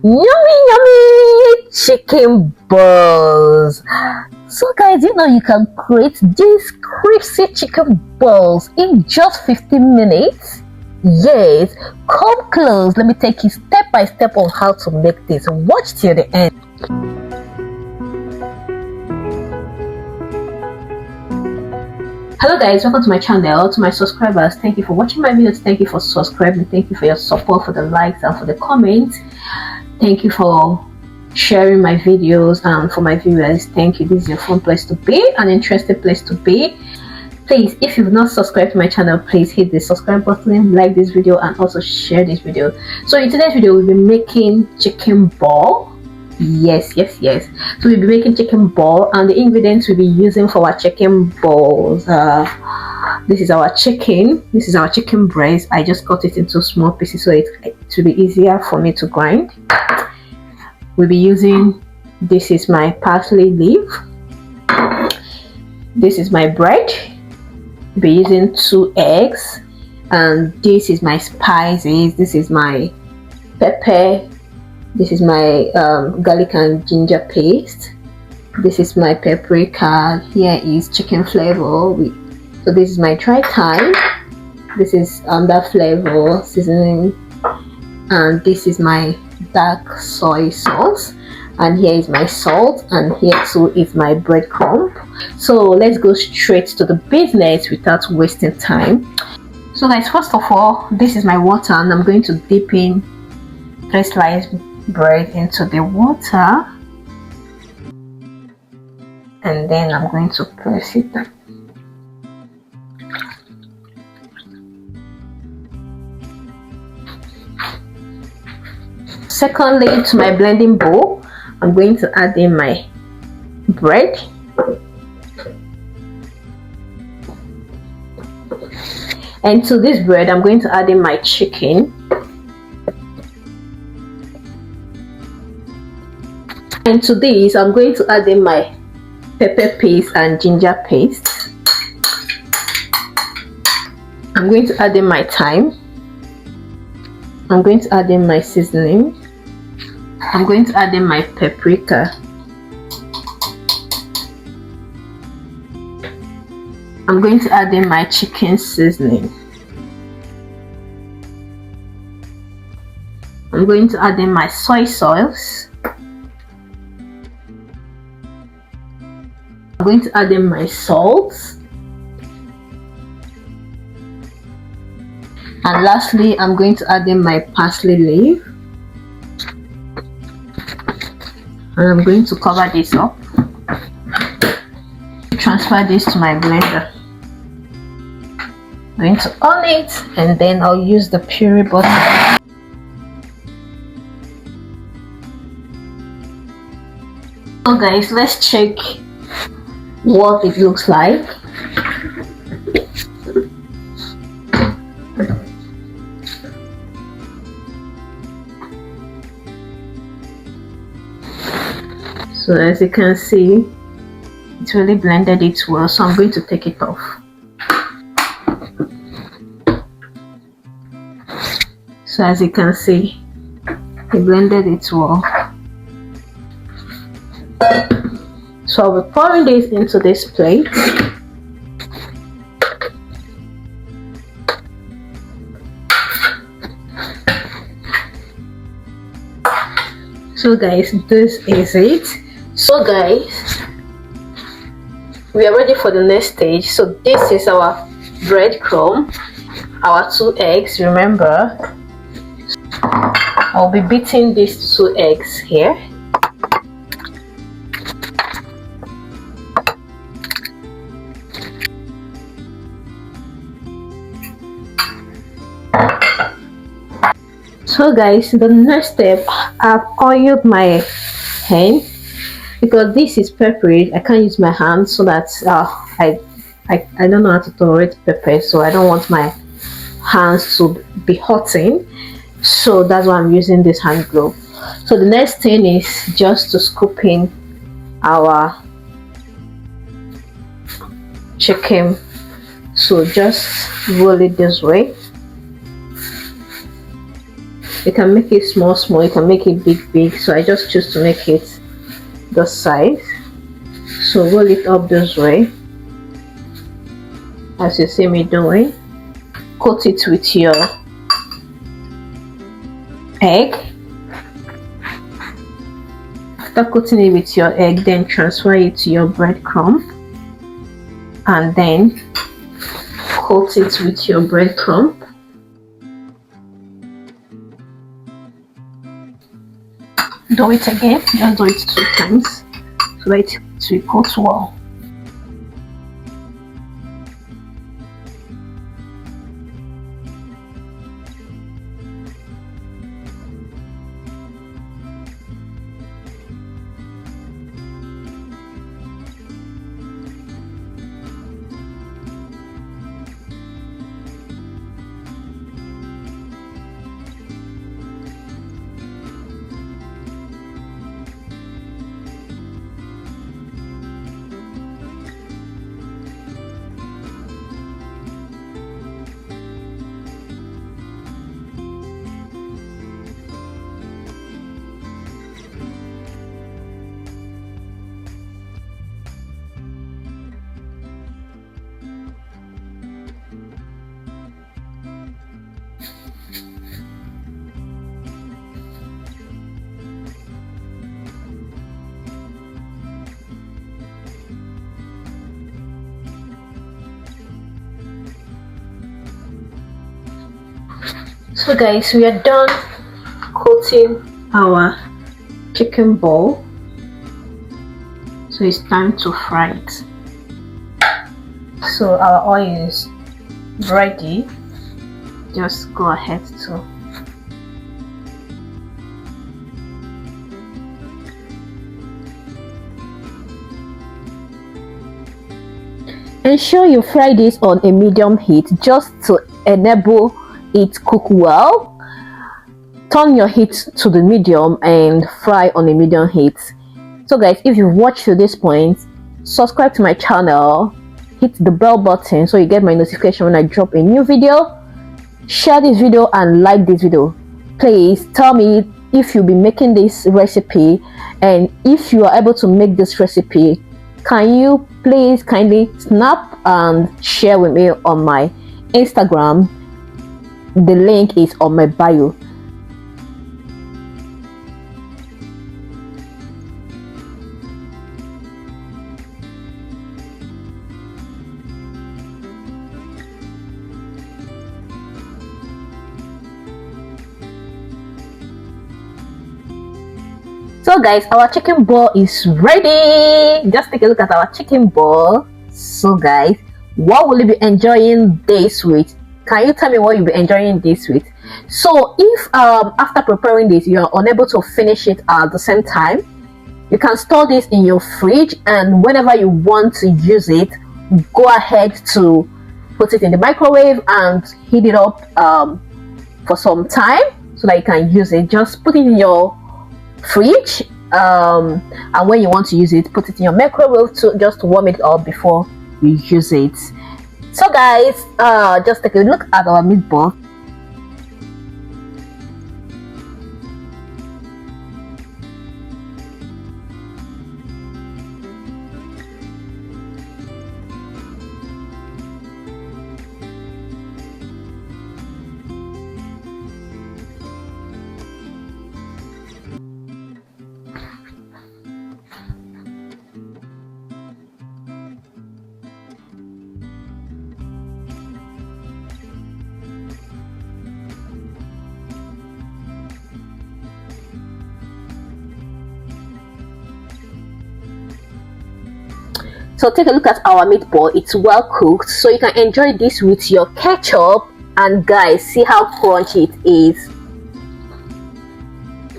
Yummy, yummy chicken balls. So guys, you can create these crispy chicken balls in just 15 minutes. Yes, come close. Let me take you step by step on how to make this. Watch till the end. Hello guys, welcome to my channel. To my subscribers, thank you for watching my videos. Thank you for subscribing. Thank you for your support, for the likes and for the comments. Thank you for sharing my videos, and for my viewers, thank you. This is your fun place to be, an interesting place to be. Please, if you've not subscribed to my channel, please hit the subscribe button, like this video, and also share this video. So in today's video, we'll be making chicken ball. Yes. So we'll be making chicken ball, and the ingredients we'll be using for our chicken balls. This is our chicken. This is our chicken breast. I just cut it into small pieces so it will be easier for me to grind. We'll be using, this is my parsley leaf. This is my bread. We'll be using 2 eggs, and this is my spices. This is my pepper. This is my garlic and ginger paste. This is my paprika. Here is chicken flavor. So this is my dry thyme. This is that flavor seasoning, and this is my dark soy sauce, and here is my salt, and here too is my breadcrumb. So let's go straight to the business without wasting time. So guys, first of all, this is my water, and I'm going to dip in 3 sliced bread into the water, and then I'm going to press it down. Secondly, to my blending bowl, I'm going to add in my bread, and to this bread I'm going to add in my chicken, and to this I'm going to add in my pepper paste and ginger paste. I'm going to add in my thyme. I'm going to add in my seasoning. I'm going to add in my paprika. I'm going to add in my chicken seasoning. I'm going to add in my soy sauce. I'm going to add in my salt. And lastly, I'm going to add in my parsley leaf. And I'm going to cover this up. Transfer this to my blender. I'm going to on it, and then I'll use the puree button. So guys, let's check what it looks like. So as you can see, it really blended it well, so I'm going to take it off. So as you can see, it blended it well. So I'll be pouring this into this plate. So guys, this is it. So guys, we are ready for the next stage. So this is our breadcrumb, our 2 eggs. Remember, I'll be beating these 2 eggs here. So guys, the next step, I've oiled my hand because this is peppery. I can't use my hand, so that I don't know how to tolerate pepper, so I don't want my hands to be hurting. So that's why I'm using this hand glove. So the next thing is just to scoop in our chicken. So just roll it this way. You can make it small, you can make it big. So I just choose to make it the size. So roll it up this way, as you see me doing. Coat it with your egg. After coating it with your egg, then transfer it to your breadcrumb, and then coat it with your breadcrumb. Do it again, just do it 2 times so that it will coat well. So guys, we are done coating our chicken ball, so it's time to fry it. So our oil is ready, just go ahead to ensure you fry this on a medium heat just to enable it cook well. Turn your heat to the medium and fry on a medium heat. So guys, if you've watched to this point, subscribe to my channel, hit the bell button so you get my notification when I drop a new video. Share this video and like this video. Please tell me if you'll be making this recipe, and if you are able to make this recipe, can you please kindly snap and share with me on my Instagram. The link is on my bio. So guys, our chicken ball is ready. Just take a look at our chicken ball. So guys, what will you be enjoying this with? Can you tell me what you'll be enjoying this with? So if after preparing this you are unable to finish it at the same time, you can store this in your fridge, and whenever you want to use it, go ahead to put it in the microwave and heat it up for some time so that you can use it. Just put it in your fridge, and when you want to use it, put it in your microwave to just warm it up before you use it. So guys, just take a look at our meatball. So take a look at our meatball. It's well cooked, so you can enjoy this with your ketchup. And guys, see how crunchy it is.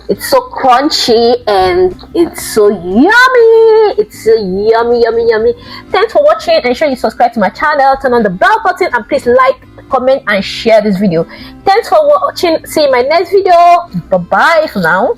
It's so crunchy and it's so yummy. It's so yummy. Thanks for watching. Ensure you subscribe to my channel, turn on the bell button, and please like, comment and share this video. Thanks for watching. See you in my next video. Bye bye for now.